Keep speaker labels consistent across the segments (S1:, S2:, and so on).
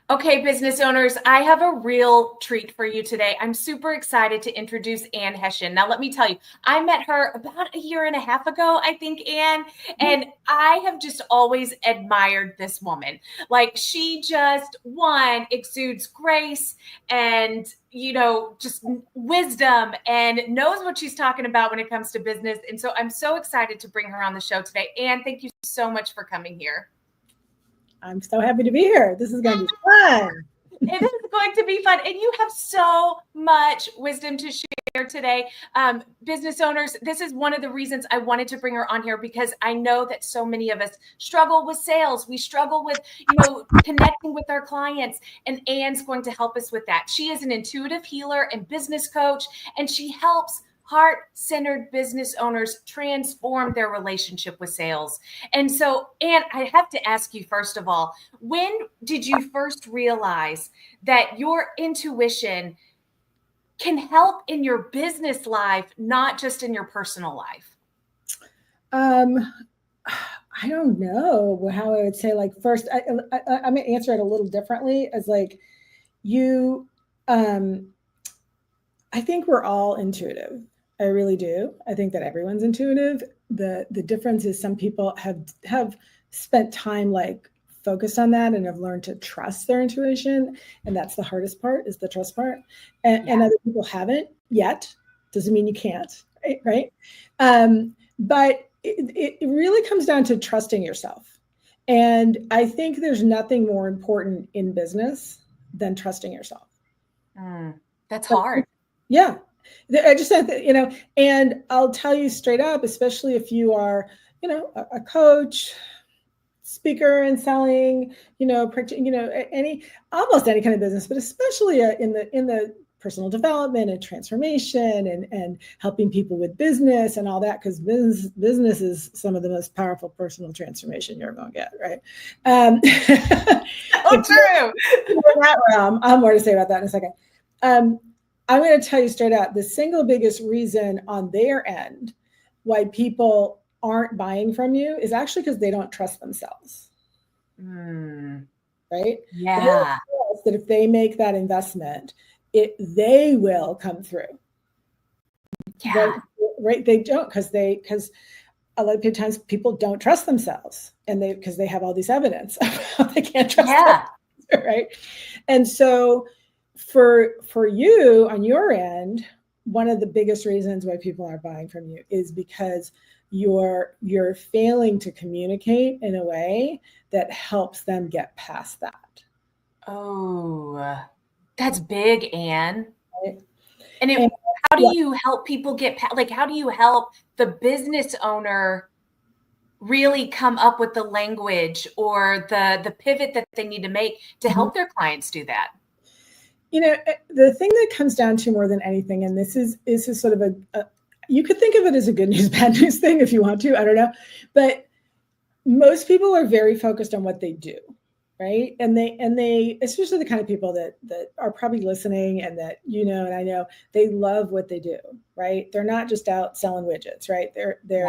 S1: Okay, business owners, I have a real treat for you today. I'm super excited to introduce Ann Hession. Now, let me tell you, I met her about a year and a half ago, I think, Ann, and I have just always admired this woman. Like, she just, one, exudes grace and, just wisdom and knows what she's talking about when it comes to business. And so I'm so excited to bring her on the show today. Ann, thank you so much for coming here.
S2: I'm so happy to be here. This is going to be fun.
S1: It is going to be fun. And you have so much wisdom to share today. Business owners, this is one of the reasons I wanted to bring her on here, because I know that so many of us struggle with sales. We struggle with, connecting with our clients, and Ann's going to help us with that. She is an intuitive healer and business coach, and she helps heart-centered business owners transform their relationship with sales. And so, Ann, I have to ask you, first of all, when did you first realize that your intuition can help in your business life, not just in your personal life?
S2: I don't know how I would say, first, I'm going to answer it a little differently as I think we're all intuitive. I really do. I think that everyone's intuitive. The difference is some people have spent time focused on that and have learned to trust their intuition. And that's the hardest part, is the trust part. And other people haven't yet. Doesn't mean you can't, right? But it really comes down to trusting yourself. And I think there's nothing more important in business than trusting yourself.
S1: That's hard.
S2: Yeah. I just said that, and I'll tell you straight up, especially if you are, a coach, speaker and selling, almost any kind of business, but especially in the personal development and transformation and helping people with business and all that, because business is some of the most powerful personal transformation you're going to get, right?
S1: Oh, true.
S2: In that realm, I'll have more to say about that in a second. I'm going to tell you straight out, the single biggest reason on their end why people aren't buying from you is actually because they don't trust themselves. Right?
S1: Yeah.
S2: That if they make that investment, they will come through.
S1: Yeah.
S2: Right? They don't, because a lot of times people don't trust themselves, and because they have all this evidence of how they can't trust themselves, right? And so for you on your end, one of the biggest reasons why people aren't buying from you is because you're failing to communicate in a way that helps them get past that.
S1: Oh, that's big, Ann.
S2: Right?
S1: And how do you help people get past, how do you help the business owner really come up with the language or the pivot that they need to make to help their clients do that?
S2: The thing that comes down to more than anything, and this is sort of you could think of it as a good news, bad news thing if you want to, I don't know. But most people are very focused on what they do, right? And they, especially the kind of people that are probably listening and that, and I know they love what they do, right? They're not just out selling widgets, right? They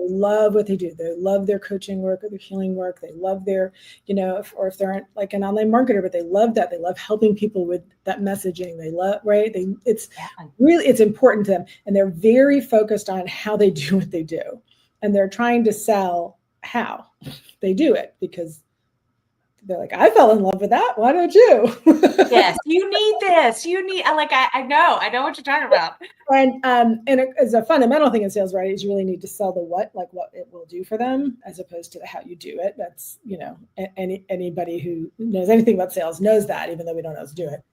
S2: love what they do. They love their coaching work or their healing work. They love their, if they're like an online marketer, but they love that. They love helping people with that messaging. They love, right? It's important to them. And they're very focused on how they do what they do. And they're trying to sell how they do it, because they're like, I fell in love with that. Why don't you?
S1: Yes, you need this. I know what you're talking about.
S2: And as a fundamental thing in sales, right, is you really need to sell the what it will do for them, as opposed to the how you do it. That's, anybody who knows anything about sales knows that, even though we don't know how to do it.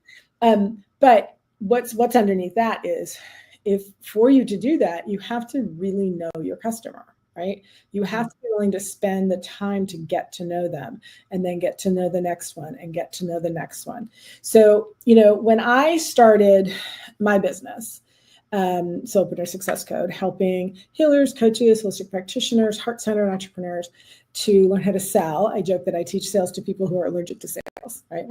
S2: But what's underneath that is, if for you to do that, you have to really know your customer. Right? You have to be willing to spend the time to get to know them, and then get to know the next one, and get to know the next one. So, when I started my business, Soulpreneur Success Code, helping healers, coaches, holistic practitioners, heart-centered entrepreneurs to learn how to sell. I joke that I teach sales to people who are allergic to sales, right?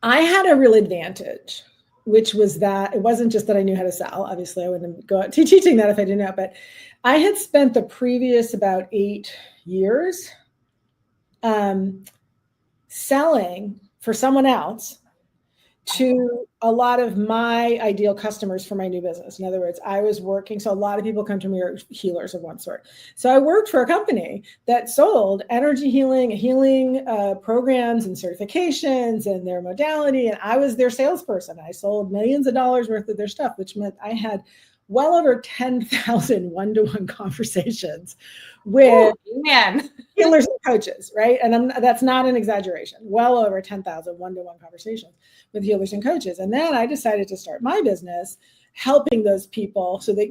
S2: I had a real advantage, which was that it wasn't just that I knew how to sell. Obviously, I wouldn't go out teaching that if I didn't know, but I had spent the previous about 8 years selling for someone else to a lot of my ideal customers for my new business. In other words, I was working, so a lot of people come to me are healers of one sort. So I worked for a company that sold energy healing programs and certifications and their modality. And I was their salesperson. I sold millions of dollars worth of their stuff, which meant I had well over 10,000 one-to-one conversations with healers and coaches, right? And that's not an exaggeration. Well over 10,000 one-to-one conversations with healers and coaches. And then I decided to start my business helping those people. So they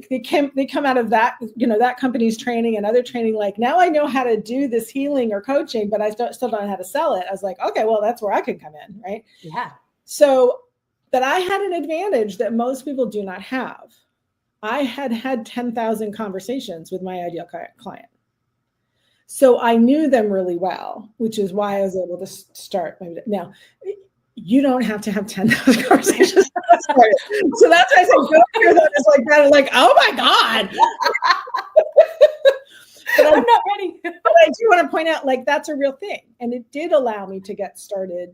S2: come out of that, that company's training and other training, like, now I know how to do this healing or coaching, but I still don't know how to sell it. I was like, okay, well, that's where I can come in, right?
S1: Yeah.
S2: So, but I had an advantage that most people do not have. I had 10,000 conversations with my ideal client. So I knew them really well, which is why I was able to start. Now, you don't have to have 10,000 conversations. So that's why I said, go hear that. It's like that. Like, oh my God. But
S1: I'm not ready.
S2: But I do want to point out, like, that's a real thing. And it did allow me to get started,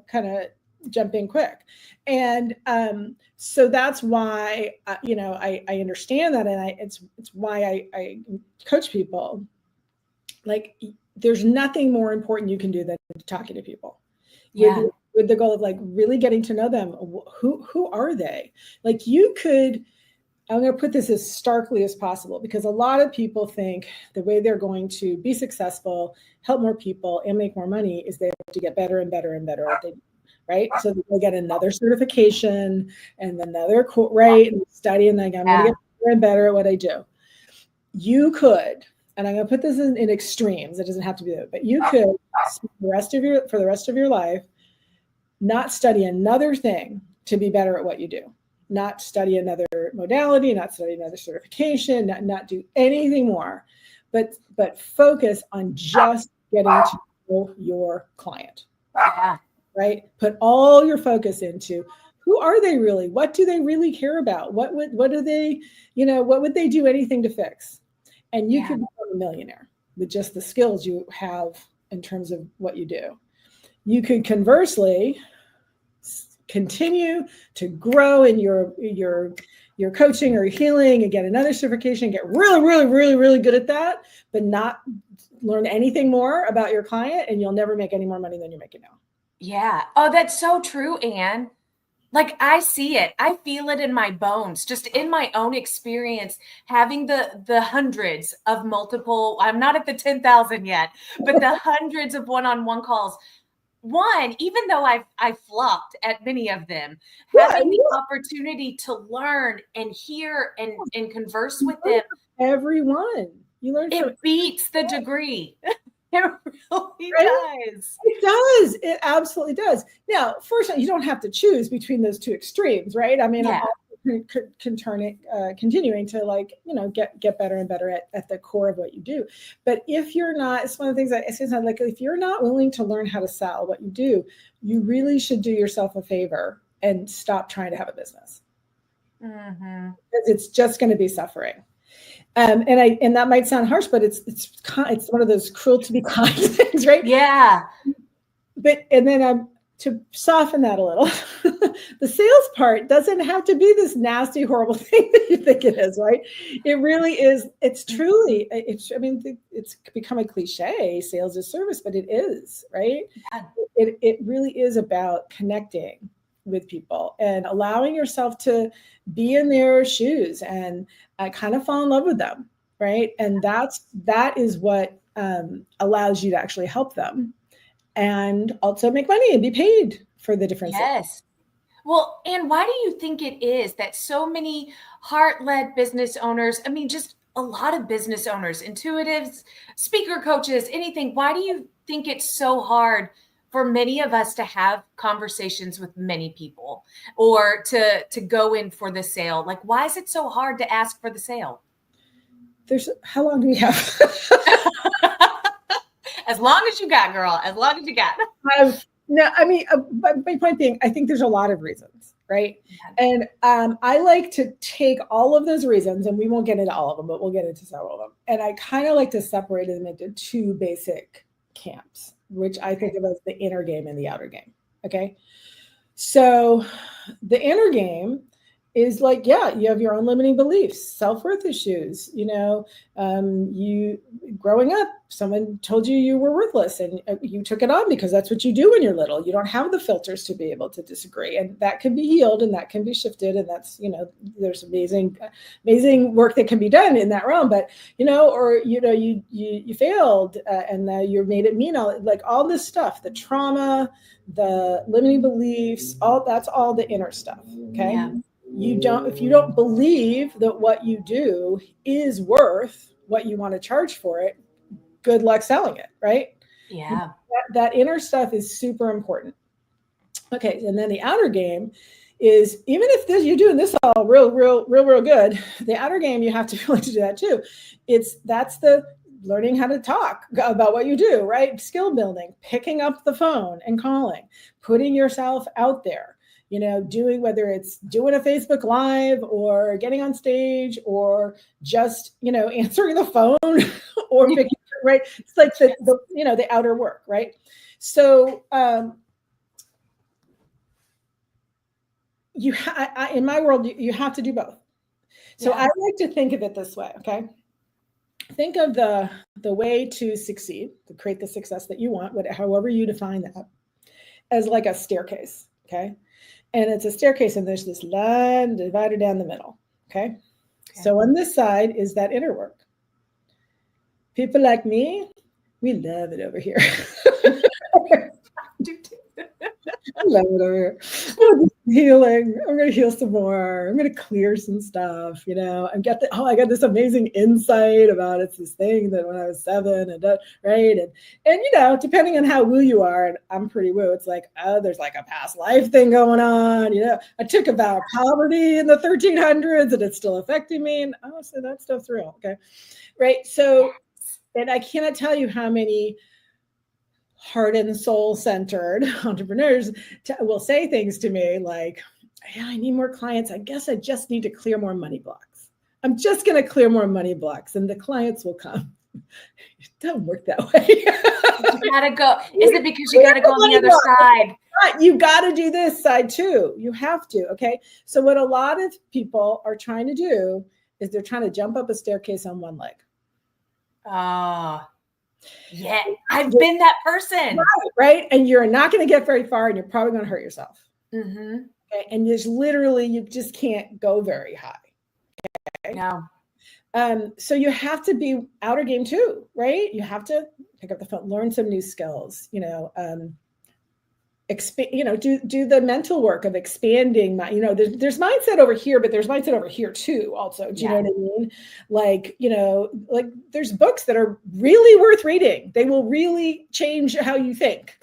S2: kind of jump in quick. And so that's why, I understand that. And it's why I coach people. Like, there's nothing more important you can do than talking to people.
S1: Yeah.
S2: With the goal of, like, really getting to know them. Who are they? Like, I'm going to put this as starkly as possible, because a lot of people think the way they're going to be successful, help more people, and make more money is they have to get better and better and better at what they do, right? So they'll get another certification and another right, and study, and like, I'm going to get better and better at what I do. You could, and I'm going to put this in extremes. It doesn't have to be that, but you could for the rest of your life not study another thing to be better at what you do. Not study another modality, not study another certification, not do anything more, but focus on just getting to know your client.
S1: Yeah.
S2: Right? Put all your focus into who are they really? What do they really care about? What do they, what would they do anything to fix? And you could become a millionaire with just the skills you have in terms of what you do. You could conversely continue to grow in your coaching or healing and get another certification, get really, really, really, really good at that, but not learn anything more about your client, and you'll never make any more money than you're making now.
S1: Yeah. Oh, that's so true, Ann. Like, I see it. I feel it in my bones, just in my own experience, having the hundreds of multiple, I'm not at the 10,000 yet, but the hundreds of one-on-one calls. One, even though I flopped at many of them, having the opportunity to learn and hear and converse with them.
S2: Everyone. You learn
S1: it beats the degree. It really does.
S2: It does. It absolutely does. Now, fortunately, you don't have to choose between those two extremes, right? I mean, can turn it, continuing to, like, get better and better at the core of what you do. But if you're not, it's one of the things I say, like, if you're not willing to learn how to sell what you do, you really should do yourself a favor and stop trying to have a business.
S1: Mm-hmm.
S2: Because it's just going to be suffering. And that might sound harsh, but it's one of those cruel to be kind things, right?
S1: Yeah.
S2: But and then to soften that a little, the sales part doesn't have to be this nasty, horrible thing that you think it is, right? It really is. It's truly. It's become a cliche. Sales is service, but it is, right?
S1: Yeah.
S2: It really is about connecting with people and allowing yourself to be in their shoes and kind of fall in love with them, right? And that is what allows you to actually help them and also make money and be paid for the difference.
S1: Yes. Well, and why do you think it is that so many heart-led business owners, just a lot of business owners, intuitives, speaker coaches, anything, why do you think it's so hard for many of us to have conversations with many people or to go in for the sale? Like, why is it so hard to ask for the sale?
S2: How long do we have?
S1: As long as you got, girl, as long as you got.
S2: No, my point being, I think there's a lot of reasons, right? And I like to take all of those reasons, and we won't get into all of them, but we'll get into several of them. And I kind of like to separate them into two basic camps. which I think of as the inner game and the outer game. Okay. So the inner game is like, yeah, you have your own limiting beliefs, self-worth issues. You growing up, someone told you you were worthless and you took it on because that's what you do when you're little. You don't have the filters to be able to disagree, and that can be healed and that can be shifted. And that's, there's amazing work that can be done in that realm. But, you failed and you're made it mean, all this stuff, the trauma, the limiting beliefs, that's all the inner stuff. Okay. Yeah. If you don't believe that what you do is worth what you want to charge for it, good luck selling it, right?
S1: Yeah.
S2: That inner stuff is super important. Okay. And then the outer game is, even if you're doing this all real good, the outer game, you have to be willing to do that too. That's the learning how to talk about what you do, right? Skill building, picking up the phone and calling, putting yourself out there. Doing, whether it's doing a Facebook Live or getting on stage or just, answering the phone or picking, right? It's like the outer work, right? So in my world, you have to do both. So yeah. I like to think of it this way, okay? Think of the way to succeed, to create the success that you want, however you define that, as like a staircase, okay? And it's a staircase, and there's this line divided down the middle. Okay. So on this side is that inner work. People like me, we love it over here. I love it over here. Healing. I'm going to heal some more. I'm going to clear some stuff, I got this amazing insight about it's this thing that when I was 7 and right. And depending on how woo you are, and I'm pretty woo, it's like, oh, there's like a past life thing going on. I took about poverty in the 1300s and it's still affecting me. And so that stuff's real. Okay. Right. So, and I cannot tell you how many heart and soul centered entrepreneurs will say things to me like, yeah, I need more clients. I guess I just need to clear more money blocks. I'm just going to clear more money blocks and the clients will come. It doesn't work that way.
S1: You gotta go. Is it because you gotta go on the other side?
S2: You got to do this side too. You have to. Okay. So what a lot of people are trying to do is they're trying to jump up a staircase on one leg.
S1: Yeah, I've been that person.
S2: Right. And you're not going to get very far and you're probably going to hurt yourself.
S1: Mm-hmm.
S2: Okay? And you just can't go very high. Okay?
S1: No.
S2: So you have to be outer game too, right? You have to pick up the phone, learn some new skills, do the mental work of expanding there's mindset over here, but there's mindset over here too also. Do you know what I mean? Like there's books that are really worth reading. They will really change how you think,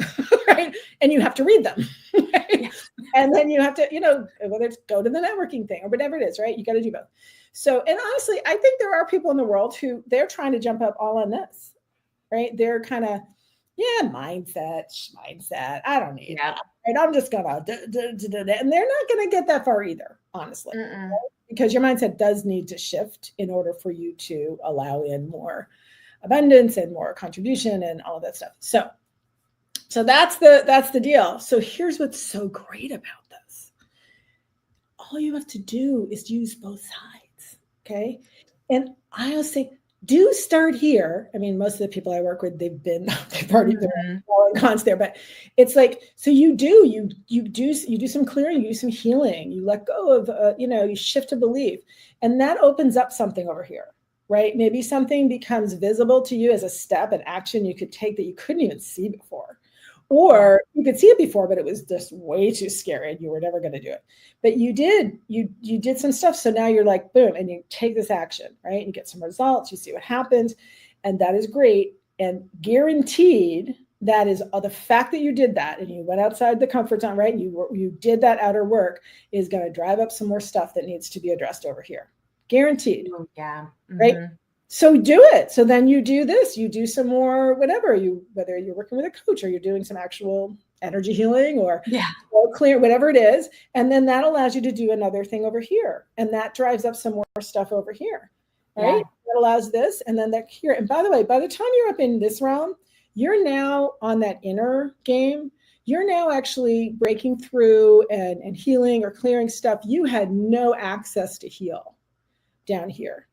S2: right? And you have to read them. Right? Yeah. And then you have to, whether it's go to the networking thing or whatever it is, right? You got to do both. So, and honestly, I think there are people in the world who they're trying to jump up all on this, right? They're kind of, mindset. I don't need that. Right? I'm just gonna, and they're not gonna get that far either, honestly, right? Because your mindset does need to shift in order for you to allow in more abundance and more contribution and all of that stuff. So that's the deal. So here's what's so great about this. All you have to do is use both sides, okay? And I always say, do start here. I mean, most of the people I work with, they've already been cons there, but it's like, so you do some clearing, you do some healing, you let go of, you shift a belief, and that opens up something over here, right? Maybe something becomes visible to you as a step, an action you could take that you couldn't even see before. Or you could see it before, but it was just way too scary and you were never going to do it. But you did some stuff. So now you're like, boom, and you take this action, right? You get some results, you see what happens, and that is great. And guaranteed, that is the fact that you did that and you went outside the comfort zone, right? You did that outer work is going to drive up some more stuff that needs to be addressed over here. Guaranteed.
S1: Yeah. Mm-hmm.
S2: Right? So do it. So then you do this, you do some more, whether you're working with a coach or you're doing some actual energy healing or clear, whatever it is. And then that allows you to do another thing over here. And that drives up some more stuff over here, right? Yeah. That allows this and then that here. And by the way, by the time you're up in this realm, You're now on that inner game. You're now actually breaking through and healing or clearing stuff you had no access to heal down here.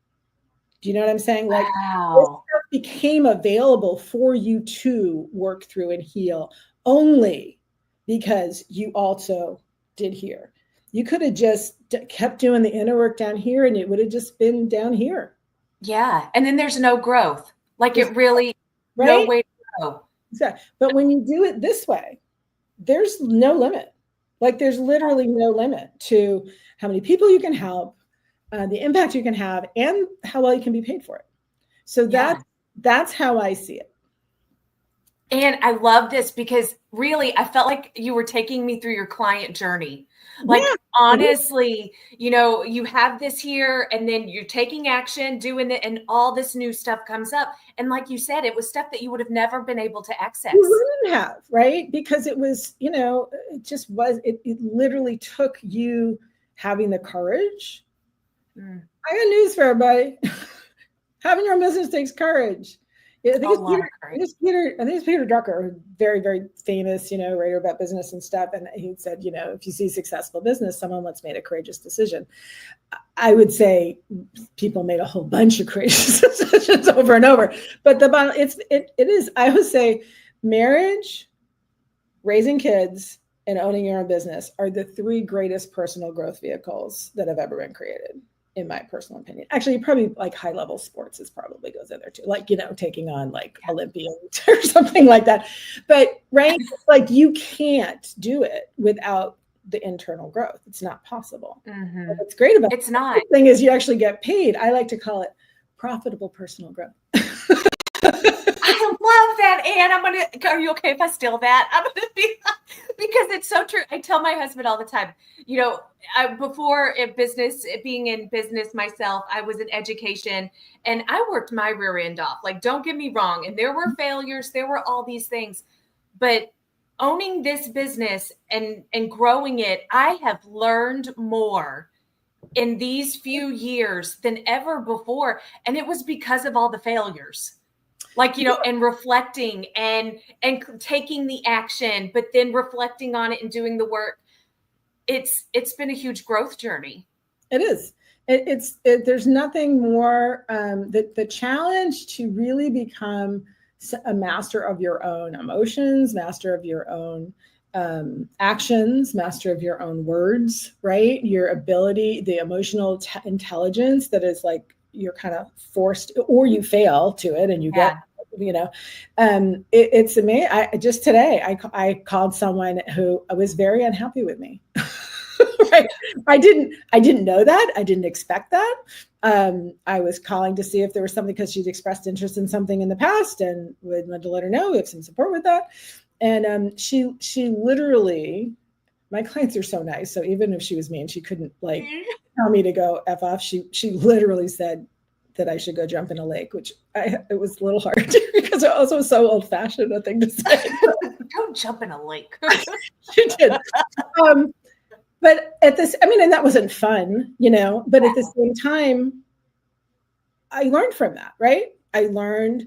S2: Do you know what I'm saying? Like, this
S1: Wow.
S2: stuff became available for you to work through and heal only because you also did here. You could have just kept doing the inner work down here and it would have just been down here.
S1: Yeah. And then there's no growth. Like it really,
S2: right?
S1: No way to go.
S2: Exactly. But when you do it this way, there's no limit. Like there's literally no limit to how many people you can help, the impact you can have, and how well you can be paid for it. So that's how I see it.
S1: And I love this because really, I felt like you were taking me through your client journey. Like, honestly, you know, you have this here and then you're taking action, doing it, and all this new stuff comes up. And like you said, it was stuff that you would have never been able to access.
S2: You wouldn't have, right? Because it was, you know, it just was, it literally took you having the courage. I got news for everybody. Having your own business takes courage. I think it's Peter Drucker, very, very famous, you know, writer about business and stuff. And he said, you know, if you see successful business, someone once made a courageous decision. I would say people made a whole bunch of courageous decisions over and over. But the bottom, it is, I would say marriage, raising kids, and owning your own business are the three greatest personal growth vehicles that have ever been created, in my personal opinion. Actually, probably like high level sports is probably goes in there too. Like, you know, taking on like Olympians or something like that. But right, like you can't do it without the internal growth. It's not possible. What's great about
S1: it's not.
S2: The thing is you actually get paid. I like to call it profitable personal growth.
S1: I love that, Ann. Are you okay if I steal that? I'm gonna be, because it's so true. I tell my husband all the time, you know, before being in business myself, I was in education and I worked my rear end off. Like, don't get me wrong. And there were failures, there were all these things, but owning this business and growing it, I have learned more in these few years than ever before. And it was because of all the failures. Like, you know, and reflecting and taking the action, but then reflecting on it and doing the work. It's been a huge growth journey.
S2: It is. There's nothing more. The challenge to really become a master of your own emotions, master of your own actions, master of your own words, right? Your ability, the emotional intelligence that is like you're kind of forced, or you fail to it and you get, you know, it's amazing. Just today, I called someone who was very unhappy with me. Right? I didn't know that. I didn't expect that. I was calling to see if there was something, because she'd expressed interest in something in the past and wanted to let her know we have some support with that. And she literally, my clients are so nice. So even if she was mean, she couldn't like tell me to go F off. She literally said that I should go jump in a lake, which it was a little hard because it also was so old fashioned a thing to say.
S1: Don't jump in a lake.
S2: She did. But and that wasn't fun, you know, but at the same time, I learned from that, right? I learned,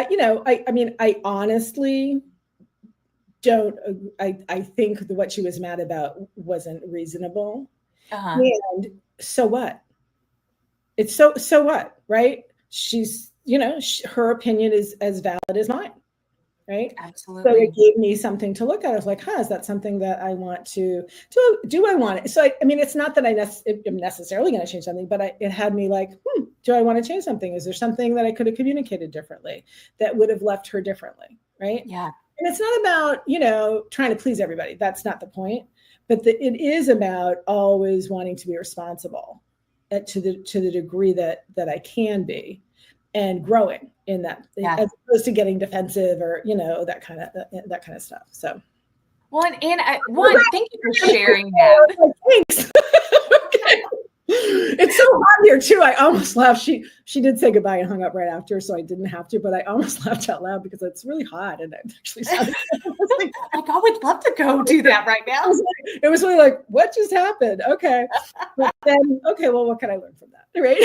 S2: you know, I honestly don't, I think what she was mad about wasn't reasonable. And so what? It's so what, right? She's, you know, her opinion is as valid as mine, right?
S1: Absolutely.
S2: So it gave me something to look at. I was like, is that something that I want to do? I want it? So I mean, it's not that I'm necessarily going to change something, but it had me like, do I want to change something? Is there something that I could have communicated differently that would have left her differently, right?
S1: Yeah.
S2: And it's not about, you know, trying to please everybody. That's not the point. But it is about always wanting to be responsible to the degree that I can be, and growing in that, as opposed to getting defensive or, you know, that kind of stuff. So,
S1: well, and thank you for sharing that.
S2: Thanks. Okay. It's so hot here too. I almost laughed. She did say goodbye and hung up right after, so I didn't have to, but I almost laughed out loud because it's really hot and it actually sounded
S1: like, I would love to go do that right now.
S2: It was really like, what just happened? Okay. But then, okay, well, what can I learn from that? Right?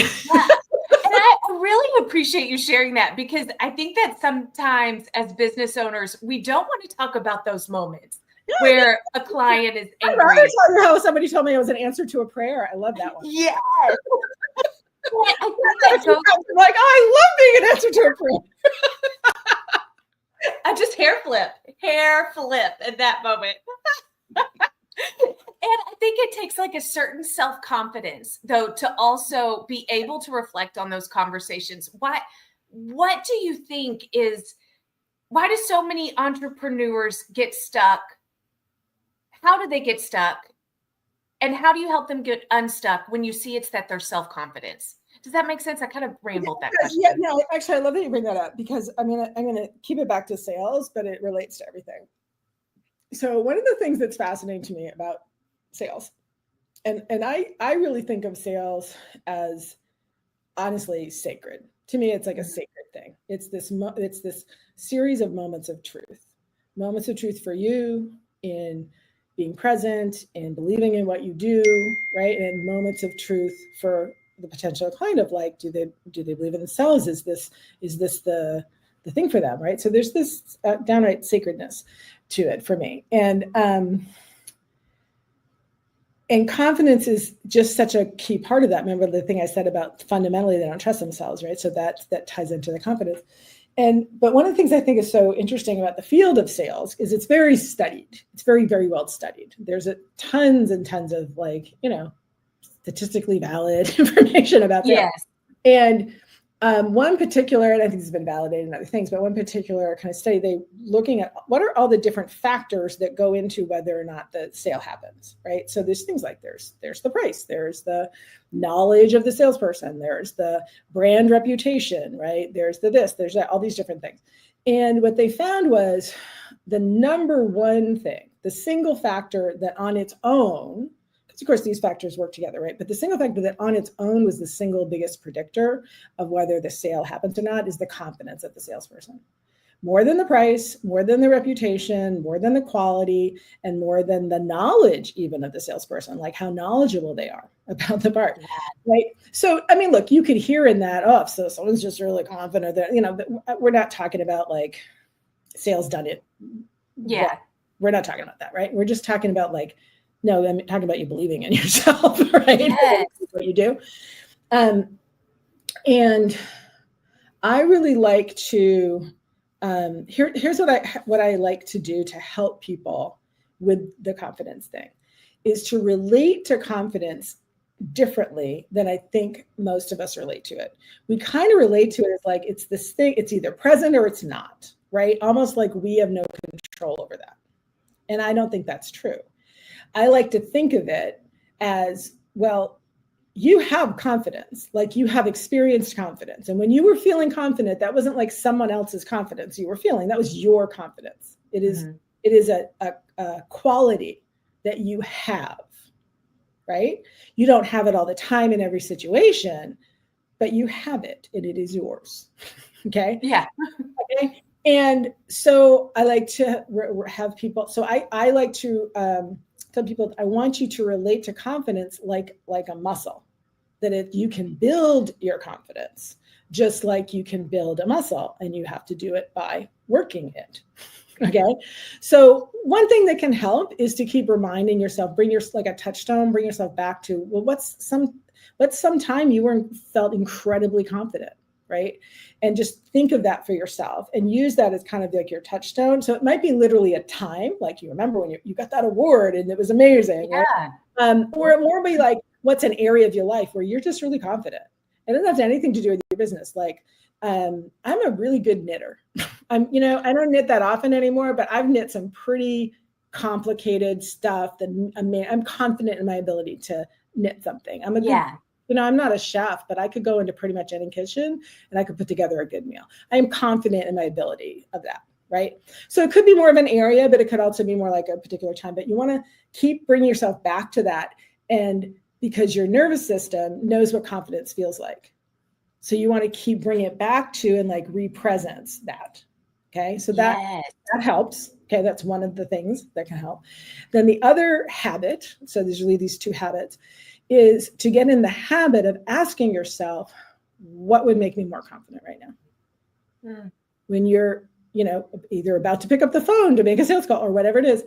S1: I really appreciate you sharing that, because I think that sometimes as business owners, we don't want to talk about those moments where a client is
S2: I'd rather
S1: angry.
S2: tell you how somebody told me it was an answer to a prayer. I love that one.
S1: Yes. But I think that goes,
S2: I'm like, oh, I love being an answer to a prayer.
S1: I just hair flip at that moment. And I think it takes like a certain self-confidence, though, to also be able to reflect on those conversations. What do you think why do so many entrepreneurs get stuck? How do they get stuck? And how do you help them get unstuck when you see it's that their self-confidence? Does that make sense? I kind of rambled that question.
S2: Yeah, no, actually, I love that you bring that up, because I'm gonna keep it back to sales, but it relates to everything. So one of the things that's fascinating to me about sales, and I really think of sales as honestly sacred. To me, it's like a sacred thing. It's this series of moments of truth for you in being present and believing in what you do, right? And moments of truth for the potential client of like, do they believe in themselves? Is this the thing for them, right? So there's this downright sacredness to it for me. And confidence is just such a key part of that. Remember the thing I said about fundamentally they don't trust themselves, right? So that ties into the confidence. But one of the things I think is so interesting about the field of sales is it's very studied. It's very, very well studied. There's tons and tons of statistically valid information about sales.
S1: Yes.
S2: And one particular, and I think this has been validated in other things, but one particular kind of study, they looking at what are all the different factors that go into whether or not the sale happens, right? So there's things like there's the price, there's the knowledge of the salesperson, there's the brand reputation, right? There's there's that, all these different things. And what they found was the number one thing, the single factor that on its own, of course, these factors work together, right? But the single factor that on its own was the single biggest predictor of whether the sale happens or not is the confidence of the salesperson. More than the price, more than the reputation, more than the quality, and more than the knowledge even of the salesperson, like how knowledgeable they are about the part, right? So, I mean, look, you could hear in that, oh, so someone's just really confident that, we're not talking about like sales done it.
S1: Yeah.
S2: Well, we're not talking about that, right? We're just talking about like, no, I'm talking about you believing in yourself, right?
S1: Yes.
S2: What you do. And I really like to, here's what I like to do to help people with the confidence thing, is to relate to confidence differently than I think most of us relate to it. We kind of relate to it as like, it's this thing, it's either present or it's not, right? Almost like we have no control over that. And I don't think that's true. I like to think of it as, well, you have confidence, like you have experienced confidence. And when you were feeling confident, that wasn't like someone else's confidence you were feeling. That was your confidence. It is a quality that you have, right? You don't have it all the time in every situation, but you have it and it is yours. Okay.
S1: Yeah.
S2: Okay. And so I like to have people, so I like to tell people, I want you to relate to confidence like a muscle, that if you can build your confidence, just like you can build a muscle, and you have to do it by working it. Okay. So one thing that can help is to keep reminding yourself, like a touchstone, bring yourself back to, well, what's some time you felt incredibly confident, right? And just think of that for yourself and use that as kind of like your touchstone. So it might be literally a time, like you remember when you got that award and it was amazing.
S1: Yeah.
S2: Right? Or it more be like, what's an area of your life where you're just really confident? It doesn't have anything to do with your business. Like, I'm a really good knitter. I don't knit that often anymore, but I've knit some pretty complicated stuff that I'm confident in my ability to knit something. I'm not a chef, but I could go into pretty much any kitchen and I could put together a good meal. I am confident in my ability of that, right? So it could be more of an area, but it could also be more like a particular time. But you want to keep bringing yourself back to that. And because your nervous system knows what confidence feels like. So you want to keep bringing it back to and like re-presence that. Okay, so that helps. Okay, that's one of the things that can help. Then the other habit, so there's really these two habits, is to get in the habit of asking yourself, what would make me more confident right now? When you're, either about to pick up the phone to make a sales call or whatever it is,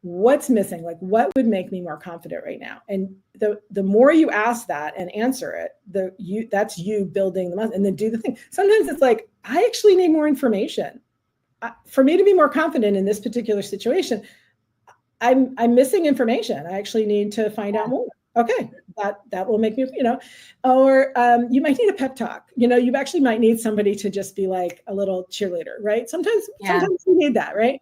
S2: what's missing? Like, what would make me more confident right now? And the more you ask that and answer it, that's you building the muscle, and then do the thing. Sometimes it's like, I actually need more information. For me to be more confident in this particular situation, I'm missing information. I actually need to find out more. Okay, that will make me, or you might need a pep talk. You actually might need somebody to just be like a little cheerleader, right? Sometimes you need that, right?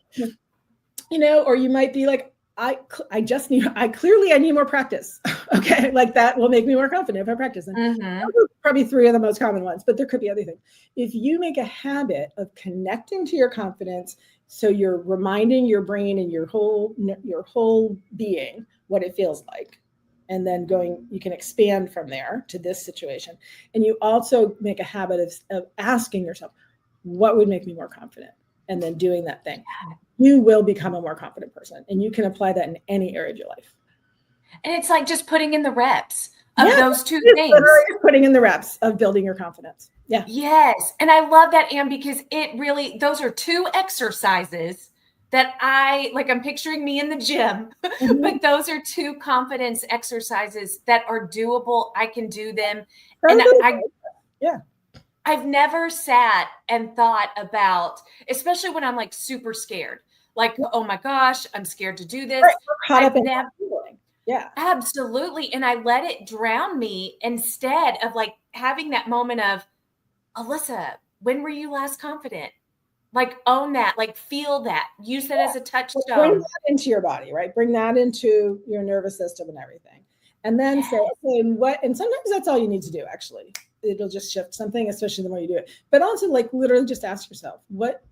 S2: Or you might be like, I need more practice. Okay, like that will make me more confident if I practice. And those are probably 3 of the most common ones, but there could be other things. If you make a habit of connecting to your confidence, so you're reminding your brain and your whole being what it feels like, and then you can expand from there to this situation. And you also make a habit of asking yourself, what would make me more confident? And then doing that thing. You will become a more confident person, and you can apply that in any area of your life.
S1: And it's like just putting in the reps of those 2 things.
S2: Literally putting in the reps of building your confidence. Yeah.
S1: Yes. And I love that, Ann, because those are 2 exercises that I'm picturing me in the gym, but those are 2 confidence exercises that are doable. I can do them. And I've never sat and thought about, especially when I'm like super scared, like, oh my gosh, I'm scared to do this.
S2: Right. We're caught up in that feeling. Yeah,
S1: absolutely. And I let it drown me instead of like having that moment of, Alyssa, when were you last confident? Like, own that, like, feel that, use that as a touchstone.
S2: Bring that into your body, right? Bring that into your nervous system and everything. And then say, okay, and sometimes that's all you need to do, actually. It'll just shift something, especially the more you do it. But also, like, literally just ask yourself, what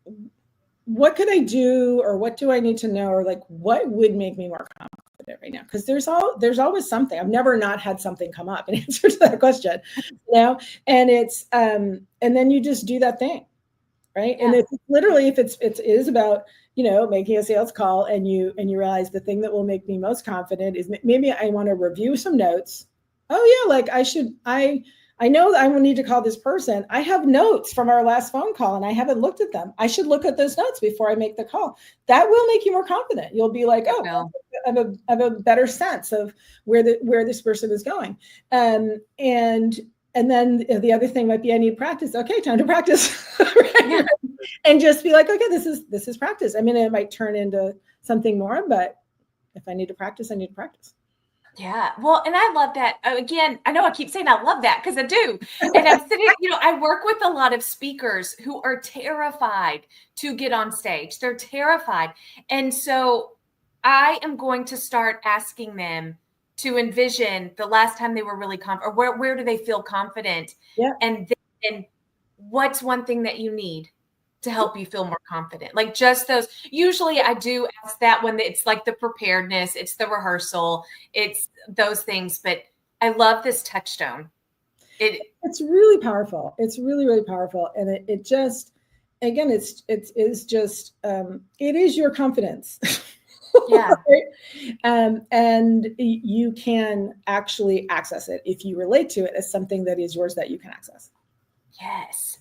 S2: could I do, or what do I need to know, or like, what would make me more confident right now? Because there's always something. I've never not had something come up in answer to that question, and it's and then you just do that thing. Right. Yeah. And it's literally, if it is about, making a sales call, and you realize the thing that will make me most confident is maybe I want to review some notes. Oh yeah. Like I know that I will need to call this person. I have notes from our last phone call and I haven't looked at them. I should look at those notes before I make the call. That will make you more confident. You'll be like, I have a better sense of where this person is going. And then the other thing might be, I need practice. Okay, time to practice. Right? Yeah. And just be like, okay, this is practice. I mean, it might turn into something more, but if I need to practice, I need to practice.
S1: Yeah. Well, and I love that. Again, I know I keep saying I love that because I do. And I'm sitting, I work with a lot of speakers who are terrified to get on stage. They're terrified. And so I am going to start asking them to envision the last time they were really confident, or where do they feel confident?
S2: Yeah.
S1: And then what's one thing that you need to help you feel more confident? Like, just those. Usually I do ask that when it's like the preparedness, it's the rehearsal, it's those things. But I love this touchstone.
S2: It's really powerful. It's really, really powerful. And it just, again, it is your confidence.
S1: Yeah.
S2: And you can actually access it if you relate to it as something that is yours that you can access.
S1: Yes.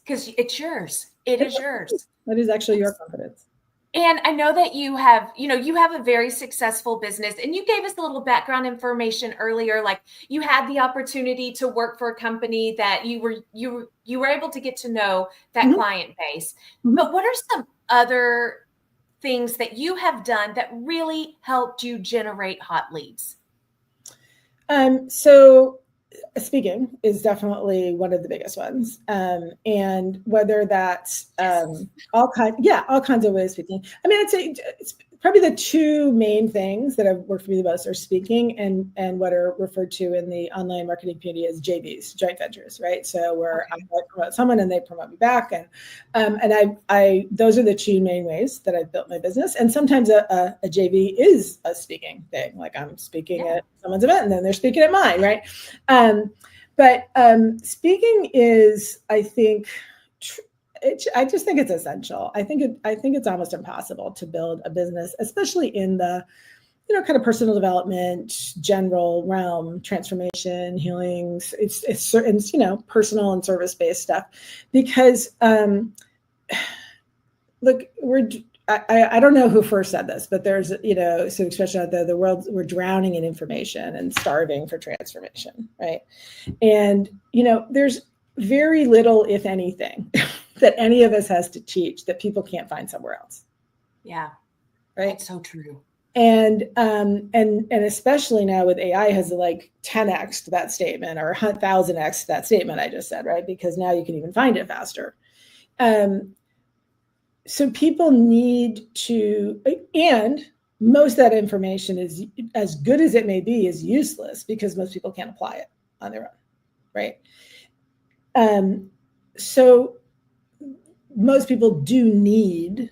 S1: Because it's yours. It is yours.
S2: That is actually your confidence.
S1: And I know that you have a very successful business, and you gave us a little background information earlier. Like, you had the opportunity to work for a company that you were able to get to know that client base. But what are some other things that you have done that really helped you generate hot leads?
S2: So speaking is definitely one of the biggest ones. And whether that's all kinds of ways of speaking. I mean, I'd say it's probably the 2 main things that have worked for me the most are speaking and what are referred to in the online marketing community as JVs, joint ventures, right? So where I promote someone and they promote me back. And I those are the 2 main ways that I've built my business. And sometimes a JV is a speaking thing. Like, I'm speaking at someone's event and then they're speaking at mine, right? But speaking is, I think, I just think it's essential. I think it's almost impossible to build a business, especially in the kind of personal development, general realm, transformation, healings. It's certain, personal and service-based stuff, because look, I don't know who first said this, but there's, so especially out there, the world, we're drowning in information and starving for transformation, right? And, there's very little, if anything, that any of us has to teach that people can't find somewhere else.
S1: Yeah.
S2: Right.
S1: That's so true.
S2: And especially now with AI has like 10x that statement or 1,000x that statement I just said, right? Because now you can even find it faster. So people need to, and most of that information is, as good as it may be, is useless because most people can't apply it on their own, right? So most people do need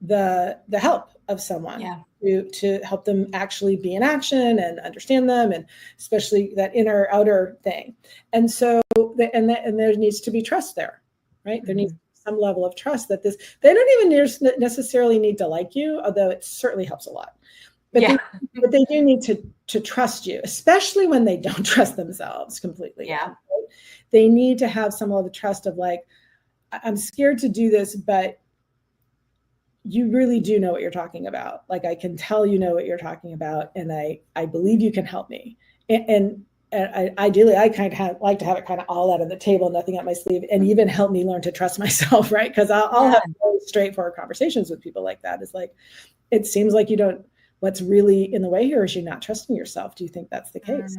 S2: the help of someone to help them actually be in action and understand them, and especially that inner outer thing. And so, and there needs to be trust there, right? Mm-hmm. There needs to be some level of trust that they don't even necessarily need to like you, although it certainly helps a lot. But they do need to trust you, especially when they don't trust themselves completely.
S1: Yeah.
S2: Right? They need to have some level of trust of like, I'm scared to do this, but you really do know what you're talking about. Like, I can tell you know what you're talking about, and I believe you can help me. And ideally, I kind of like to have it kind of all out on the table, nothing up my sleeve, and even help me learn to trust myself, right? Because I'll have very straightforward conversations with people like that. It's like, it seems like you don't, what's really in the way here is you're not trusting yourself. Do you think that's the case?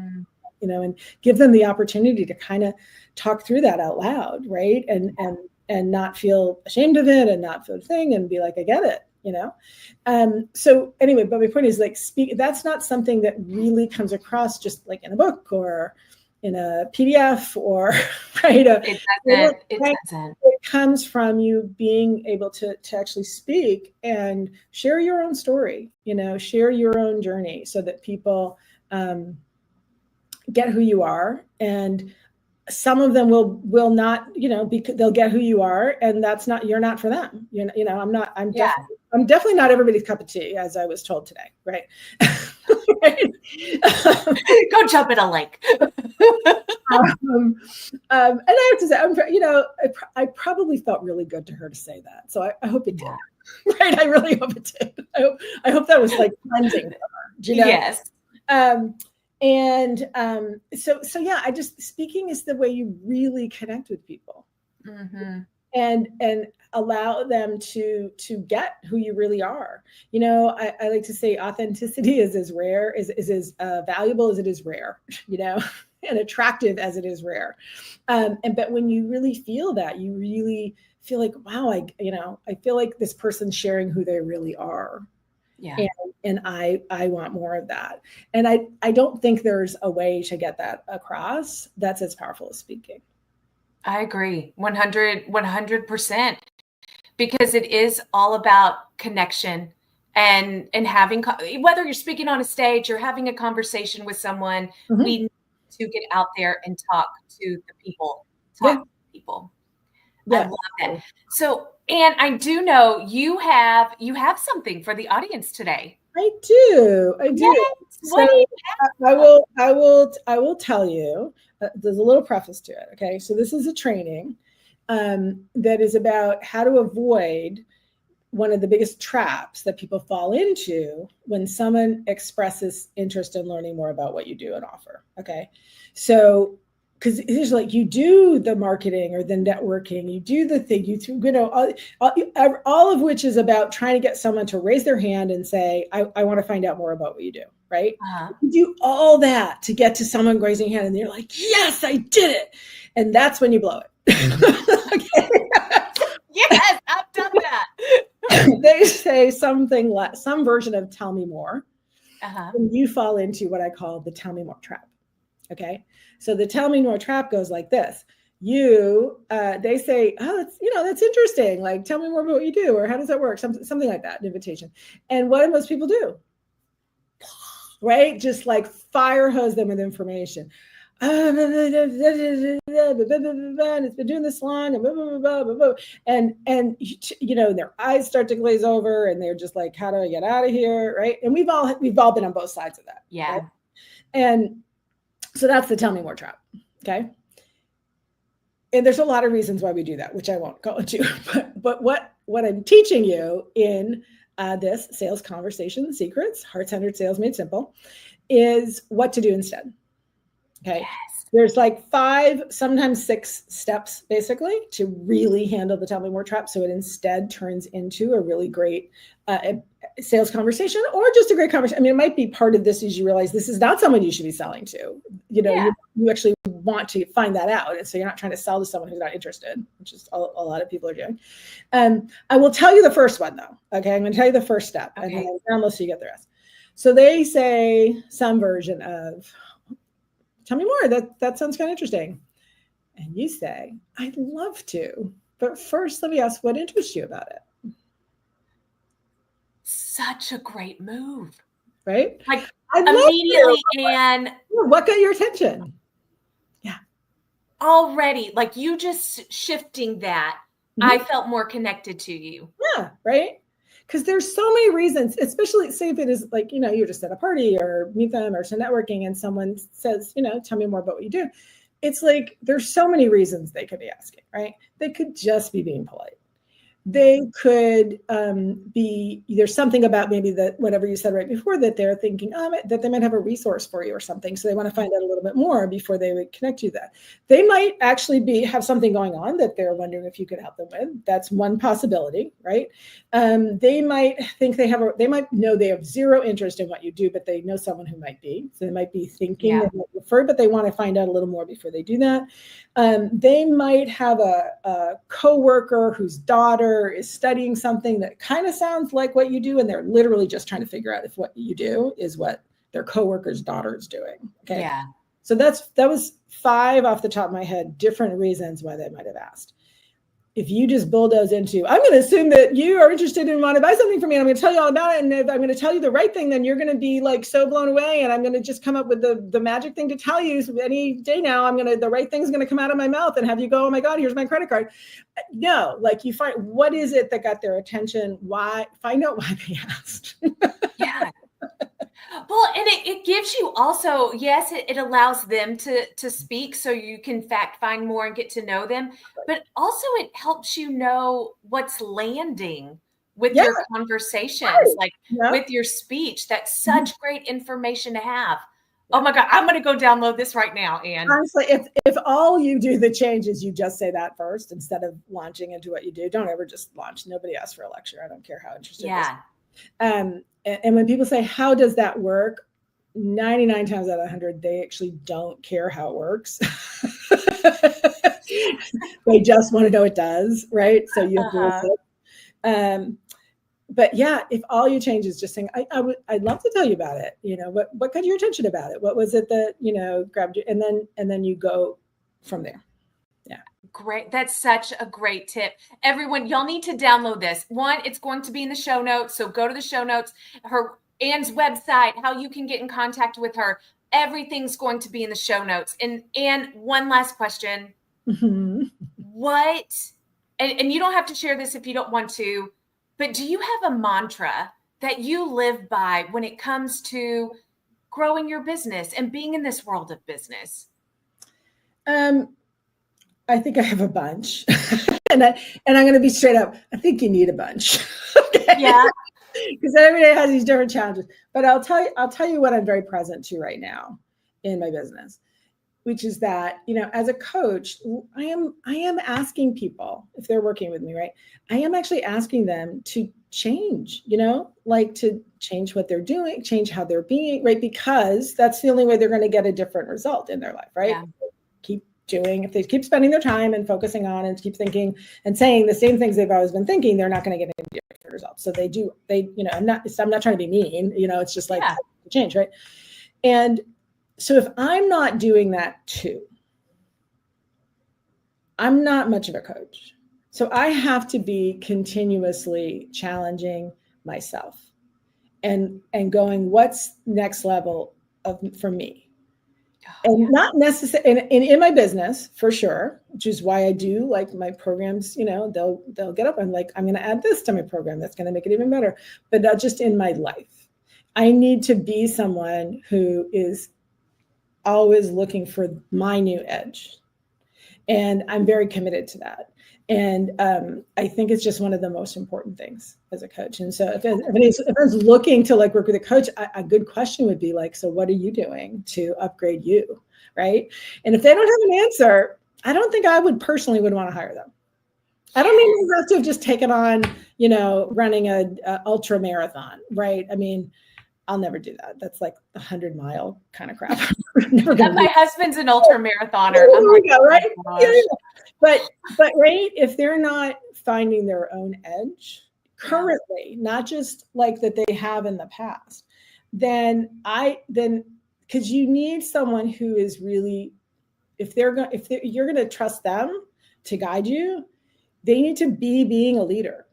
S2: And give them the opportunity to kind of talk through that out loud, right? And not feel ashamed of it and not feel a thing and be like, I get it, So anyway, but my point is like, that's not something that really comes across just like in a book or in a PDF or, right?
S1: It doesn't.
S2: It comes from you being able to actually speak and share your own story, share your own journey so that people get who you are. And some of them will not, because they'll get who you are, and you're not for them. I'm definitely not everybody's cup of tea, as I was told today. Right. Right?
S1: Go jump in a lake.
S2: And I have to say, I probably felt really good to her to say that. So I hope it did. Right. I really hope it did. I hope that was like cleansing for her.
S1: Yes.
S2: And so yeah, speaking is the way you really connect with people, and allow them to get who you really are. I like to say authenticity is as rare, is as valuable as it is rare, and attractive as it is rare. But when you really feel that, you really feel like, wow, I feel like this person's sharing who they really are. Yeah. And I want more of that. And I don't think there's a way to get that across that's as powerful as speaking.
S1: I agree 100%, because it is all about connection and having, whether you're speaking on a stage or having a conversation with someone, we need to get out there and talk to the people, to people. Yeah. I love that. So, Ann, I do know you have something for the audience today.
S2: I do. Yes. So I will tell you. There's a little preface to it. Okay, so this is a training that is about how to avoid one of the biggest traps that people fall into when someone expresses interest in learning more about what you do and offer. Okay, so. Because it's like you do the marketing or the networking, you do the thing, all of which is about trying to get someone to raise their hand and say, I want to find out more about what you do, right? You do all that to get to someone raising a hand and they're like, yes, I did it. And that's when you blow it. Okay.
S1: Yes, I've done that.
S2: They say something like some version of tell me more. And you fall into what I call the tell me more trap. Okay. So the tell me more trap goes like this. They say, oh, that's interesting. Like, tell me more about what you do, or how does that work? Something like that, an invitation. And what do most people do? Right? Just like fire hose them with information. it's been doing this long, and their eyes start to glaze over, and they're just like, how do I get out of here, right? And we've all been on both sides of that.
S1: Yeah.
S2: Right? And so that's the tell me more trap. Okay. And there's a lot of reasons why we do that, which I won't go into. But what I'm teaching you in this Sales Conversation Secrets, Heart-Centered Sales Made Simple, is what to do instead. Okay.
S1: Yes.
S2: There's like 5, sometimes 6 steps basically to really handle the tell me more trap. So it instead turns into a really great sales conversation, or just a great conversation. I mean, it might be part of this as you realize this is not someone you should be selling to. You actually want to find that out. And so you're not trying to sell to someone who's not interested, which is a lot of people are doing. I will tell you the first one though. Okay. I'm going to tell you the first step, and then unless you get the rest. So they say some version of, tell me more. That sounds kind of interesting. And you say, I'd love to, but first let me ask what interests you about it.
S1: Such a great move.
S2: Right?
S1: Like immediately, and
S2: what got your attention? Yeah.
S1: Already, like you just shifting that, I felt more connected to you.
S2: Yeah, right? Because there's so many reasons, especially say if it is like, you're just at a party or meet them or some networking and someone says, tell me more about what you do. It's like, there's so many reasons they could be asking, right? They could just be being polite. They could be, there's something about maybe that whatever you said right before that they're thinking that they might have a resource for you or something. So they want to find out a little bit more before they would connect you to that. They might actually have something going on that they're wondering if you could help them with. That's one possibility, right? They might think they might know they have zero interest in what you do, but they know someone who might be. So they might be thinking they might refer, but they want to find out a little more before they do that. They might have a coworker whose daughter is studying something that kind of sounds like what you do, and they're literally just trying to figure out if what you do is what their coworker's daughter is doing. Okay.
S1: Yeah.
S2: So that was 5 off the top of my head, different reasons why they might have asked. If you just bulldoze into, I'm going to assume that you are interested and want to buy something from me, and I'm going to tell you all about it. And if I'm going to tell you the right thing, then you're going to be like so blown away. And I'm going to just come up with the magic thing to tell you. So any day now, the right thing's going to come out of my mouth and have you go, oh my God, here's my credit card. No, like you find, what is it that got their attention? Why? Find out why they asked.
S1: Yeah. Well, and it gives you also, yes, it allows them to speak so you can fact find more and get to know them, but also it helps you know what's landing with your conversations, with your speech. That's such great information to have. Oh my God, I'm going to go download this right now, Ann.
S2: Honestly, if all you do the change is you just say that first instead of launching into what you do, don't ever just launch. Nobody asks for a lecture. I don't care how interested.
S1: Yeah.
S2: And when people say, how does that work? 99 times out of 100, they actually don't care how it works. They just want to know it does, right? So you have to but yeah, if all you change is just saying, I'd love to tell you about it. What got your attention about it? What was it that, grabbed you? And then you go from there. Yeah.
S1: Great. That's such a great tip. Everyone, y'all need to download this. One, it's going to be in the show notes. So go to the show notes, Ann's website, how you can get in contact with her. Everything's going to be in the show notes. And Ann, one last question. What, and you don't have to share this if you don't want to, but do you have a mantra that you live by when it comes to growing your business and being in this world of business?
S2: I think I have a bunch, and I'm going to be straight up. I think you need a bunch. Okay? Yeah, because everybody has these different challenges. But I'll tell you what I'm very present to right now in my business, which is that as a coach, I am asking people if they're working with me, right? I am actually asking them to change, to change what they're doing, change how they're being, right? Because that's the only way they're going to get a different result in their life, right? Yeah. If they keep spending their time and focusing on and keep thinking and saying the same things they've always been thinking, they're not going to get any different results. So I'm not trying to be mean, it's just like change, right? And so if I'm not doing that too, I'm not much of a coach. So I have to be continuously challenging myself and going, what's next level for me? And not necessarily, and in my business for sure, which is why I do like my programs, they'll get up. I'm like, I'm going to add this to my program. That's going to make it even better, but not just in my life. I need to be someone who is always looking for my new edge. And I'm very committed to that. And I think it's just one of the most important things as a coach. And so if anyone's looking to like work with a coach, a good question would be like, so what are you doing to upgrade you? Right. And if they don't have an answer, I don't think I would personally would want to hire them. I don't mean you have to have just taken on, running a ultra marathon. Right. I mean, I'll never do that. That's like 100-mile kind of crap.
S1: My husband's an ultra marathoner.
S2: I'm like, right? Yeah. But right, if they're not finding their own edge currently, not just like that they have in the past, then because you need someone who is really, if you're going to trust them to guide you, they need to be being a leader,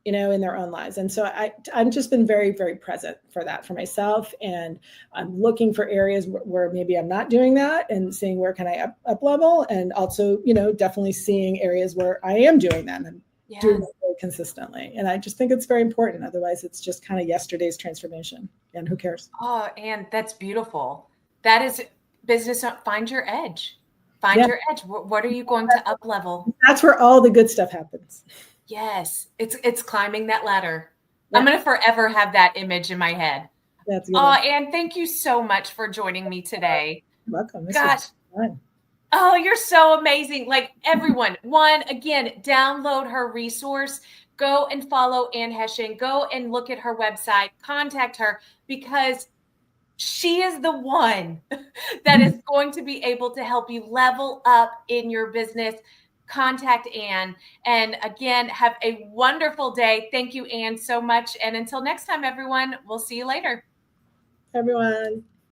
S2: in their own lives. And so I've just been very, very present for that for myself. And I'm looking for areas where maybe I'm not doing that and seeing where can I up level, and also, definitely seeing areas where I am doing that and doing that very consistently. And I just think it's very important. Otherwise it's just kind of yesterday's transformation, and who cares?
S1: Oh, and that's beautiful. That is business. Find your edge. Find your edge. What are you going to up level?
S2: That's where all the good stuff happens.
S1: Yes, it's climbing that ladder. Yeah. I'm going to forever have that image in my head.
S2: That's good.
S1: Ann, thank you so much for joining me today.
S2: You're welcome.
S1: Gosh. Oh, you're so amazing. Like everyone, again, download her resource. Go and follow Ann Hession. Go and look at her website. Contact her, because she is the one that is going to be able to help you level up in your business. Contact Ann. And again, have a wonderful day. Thank you, Ann, so much. And until next time, everyone, we'll see you later.
S2: Everyone.